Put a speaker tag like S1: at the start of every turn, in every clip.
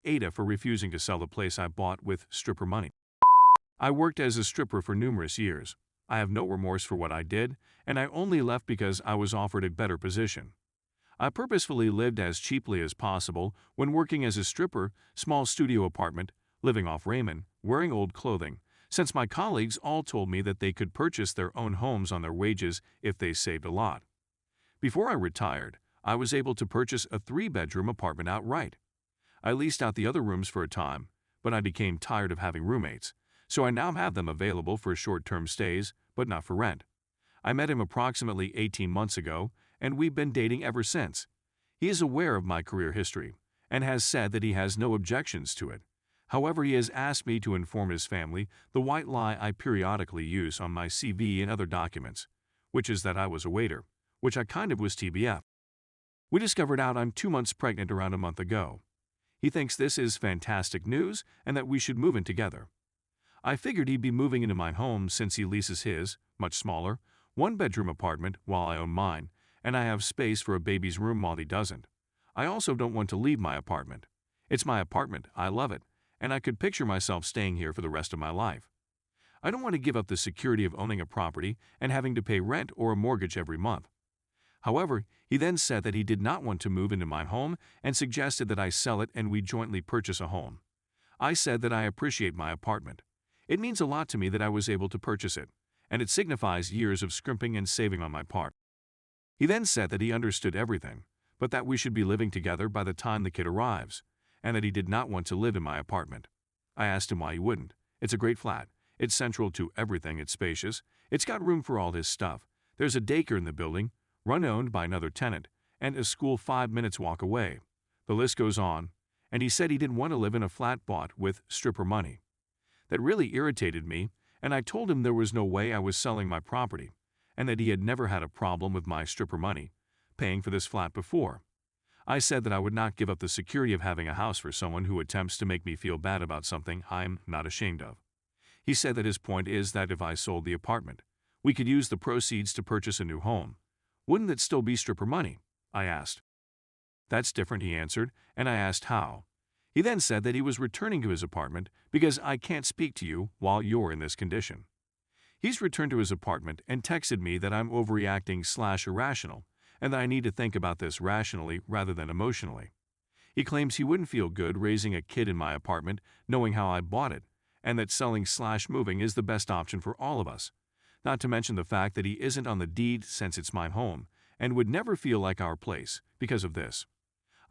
S1: Ada for refusing to sell the place I bought with stripper money. I worked as a stripper for numerous years. I have no remorse for what I did, and I only left because I was offered a better position. I purposefully lived as cheaply as possible when working as a stripper, small studio apartment, living off ramen, wearing old clothing, since my colleagues all told me that they could purchase their own homes on their wages if they saved a lot. Before I retired, I was able to purchase a 3-bedroom apartment outright. I leased out the other rooms for a time, but I became tired of having roommates, so I now have them available for short-term stays, but not for rent. I met him approximately 18 months ago, and we've been dating ever since. He is aware of my career history, and has said that he has no objections to it. However, he has asked me to inform his family the white lie I periodically use on my CV and other documents, which is that I was a waiter, which I kind of was TBF. We discovered out I'm 2 months pregnant around a month ago. He thinks this is fantastic news and that we should move in together. I figured he'd be moving into my home since he leases his, much smaller, 1-bedroom apartment while I own mine, and I have space for a baby's room while he doesn't. I also don't want to leave my apartment. It's my apartment, I love it, and I could picture myself staying here for the rest of my life. I don't want to give up the security of owning a property and having to pay rent or a mortgage every month. However, he then said that he did not want to move into my home and suggested that I sell it and we jointly purchase a home. I said that I appreciate my apartment. It means a lot to me that I was able to purchase it, and it signifies years of scrimping and saving on my part. He then said that he understood everything, but that we should be living together by the time the kid arrives, and that he did not want to live in my apartment. I asked him why he wouldn't. It's a great flat. It's central to everything. It's spacious. It's got room for all his stuff. There's a daycare in the building, run-owned by another tenant, and a school 5 minutes walk away. The list goes on, and he said he didn't want to live in a flat bought with stripper money. That really irritated me, and I told him there was no way I was selling my property, and that he had never had a problem with my stripper money, paying for this flat before. I said that I would not give up the security of having a house for someone who attempts to make me feel bad about something I'm not ashamed of. He said that his point is that if I sold the apartment, we could use the proceeds to purchase a new home. Wouldn't that still be stripper money? I asked. That's different, he answered, and I asked how. He then said that he was returning to his apartment because I can't speak to you while you're in this condition. He's returned to his apartment and texted me that I'm overreacting/irrational and that I need to think about this rationally rather than emotionally. He claims he wouldn't feel good raising a kid in my apartment knowing how I bought it, and that selling/moving is the best option for all of us, not to mention the fact that he isn't on the deed since it's my home and would never feel like our place because of this.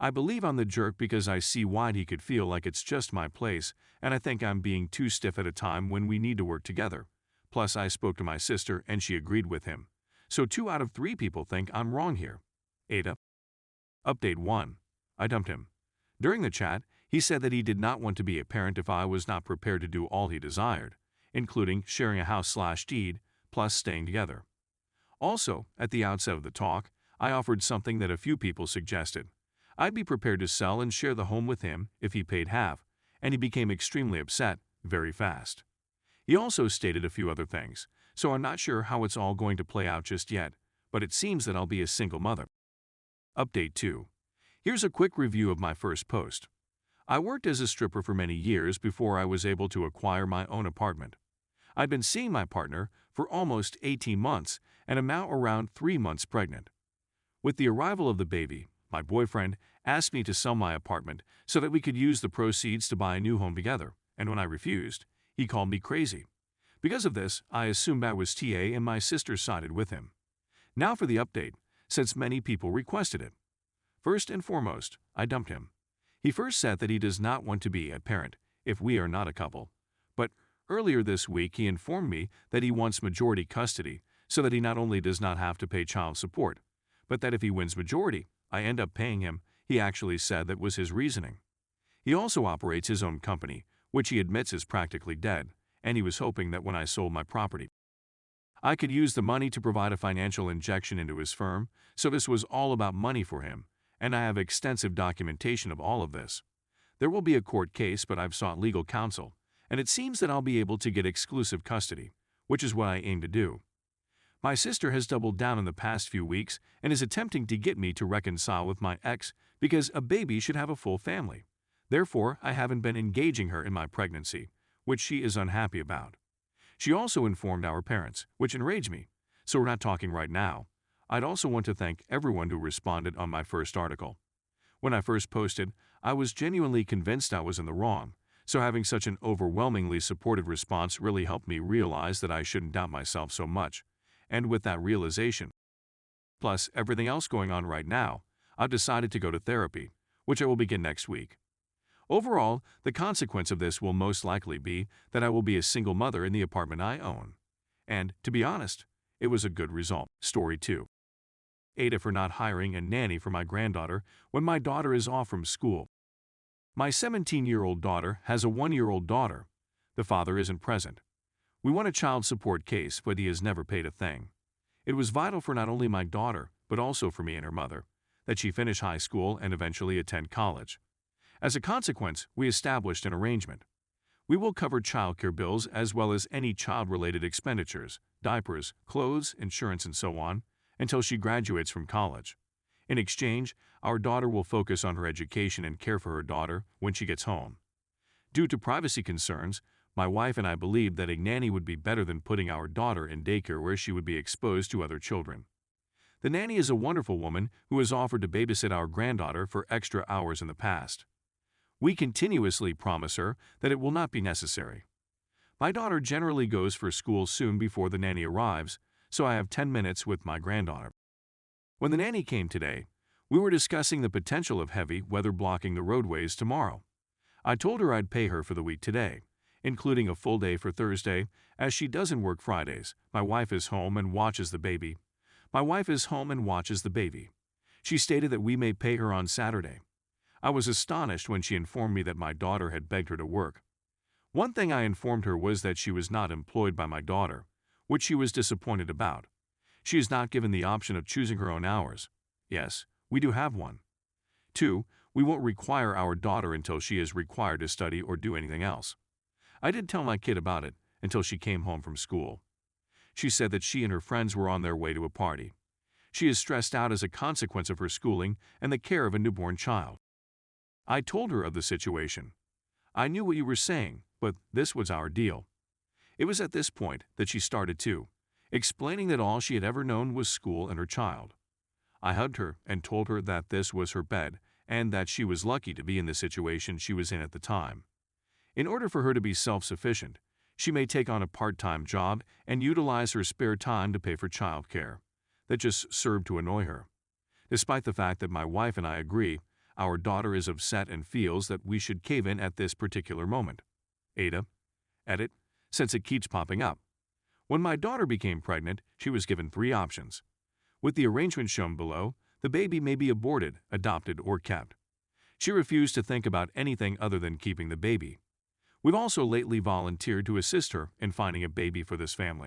S1: I believe I'm the jerk because I see why he could feel like it's just my place, and I think I'm being too stiff at a time when we need to work together. Plus, I spoke to my sister and she agreed with him. So 2 out of 3 people think I'm wrong here. Ada. Update 1. I dumped him. During the chat, he said that he did not want to be a parent if I was not prepared to do all he desired, including sharing a house/deed, plus staying together. Also, at the outset of the talk, I offered something that a few people suggested. I'd be prepared to sell and share the home with him if he paid half, and he became extremely upset very fast. He also stated a few other things, so I'm not sure how it's all going to play out just yet, but it seems that I'll be a single mother. Update 2. Here's a quick review of my first post. I worked as a stripper for many years before I was able to acquire my own apartment. I'd been seeing my partner for almost 18 months and am now around 3 months pregnant. With the arrival of the baby, my boyfriend asked me to sell my apartment so that we could use the proceeds to buy a new home together, and when I refused, he called me crazy. Because of this, I assumed I was TA and my sister sided with him. Now for the update, since many people requested it. First and foremost, I dumped him. He first said that he does not want to be a parent if we are not a couple, but earlier this week he informed me that he wants majority custody so that he not only does not have to pay child support, but that if he wins majority, I end up paying him. He actually said that was his reasoning. He also operates his own company, which he admits is practically dead, and he was hoping that when I sold my property, I could use the money to provide a financial injection into his firm, so this was all about money for him, and I have extensive documentation of all of this. There will be a court case, but I've sought legal counsel, and it seems that I'll be able to get exclusive custody, which is what I aim to do. My sister has doubled down in the past few weeks and is attempting to get me to reconcile with my ex because a baby should have a full family. Therefore, I haven't been engaging her in my pregnancy, which she is unhappy about. She also informed our parents, which enraged me, so we're not talking right now. I'd also want to thank everyone who responded on my first article. When I first posted, I was genuinely convinced I was in the wrong, so having such an overwhelmingly supportive response really helped me realize that I shouldn't doubt myself so much. And with that realization, plus everything else going on right now, I've decided to go to therapy, which I will begin next week. Overall, the consequence of this will most likely be that I will be a single mother in the apartment I own. And, to be honest, it was a good result. Story 2. AITA for not hiring a nanny for my granddaughter when my daughter is off from school. My 17-year-old daughter has a 1-year-old daughter. The father isn't present. We won a child support case, but he has never paid a thing. It was vital for not only my daughter, but also for me and her mother, that she finish high school and eventually attend college. As a consequence, we established an arrangement. We will cover childcare bills as well as any child-related expenditures, diapers, clothes, insurance, and so on, until she graduates from college. In exchange, our daughter will focus on her education and care for her daughter when she gets home. Due to privacy concerns, my wife and I believed that a nanny would be better than putting our daughter in daycare where she would be exposed to other children. The nanny is a wonderful woman who has offered to babysit our granddaughter for extra hours in the past. We continuously promise her that it will not be necessary. My daughter generally goes for school soon before the nanny arrives, so I have 10 minutes with my granddaughter. When the nanny came today, we were discussing the potential of heavy weather blocking the roadways tomorrow. I told her I'd pay her for the week today, including a full day for Thursday, as she doesn't work Fridays. My wife is home and watches the baby. She stated that we may pay her on Saturday. I was astonished when she informed me that my daughter had begged her to work. One thing I informed her was that she was not employed by my daughter, which she was disappointed about. She is not given the option of choosing her own hours. Yes, we do have one. 2. We won't require our daughter until she is required to study or do anything else. I did tell my kid about it until she came home from school. She said that she and her friends were on their way to a party. She is stressed out as a consequence of her schooling and the care of a newborn child. I told her of the situation. I knew what you were saying, but this was our deal. It was at this point that she started too, explaining that all she had ever known was school and her child. I hugged her and told her that this was her bed and that she was lucky to be in the situation she was in at the time. In order for her to be self-sufficient, she may take on a part-time job and utilize her spare time to pay for childcare. That just served to annoy her. Despite the fact that my wife and I agree, our daughter is upset and feels that we should cave in at this particular moment. AITA. Edit. Since it keeps popping up. When my daughter became pregnant, she was given 3 options. With the arrangement shown below, the baby may be aborted, adopted, or kept. She refused to think about anything other than keeping the baby. We've also lately volunteered to assist her in finding a baby for this family.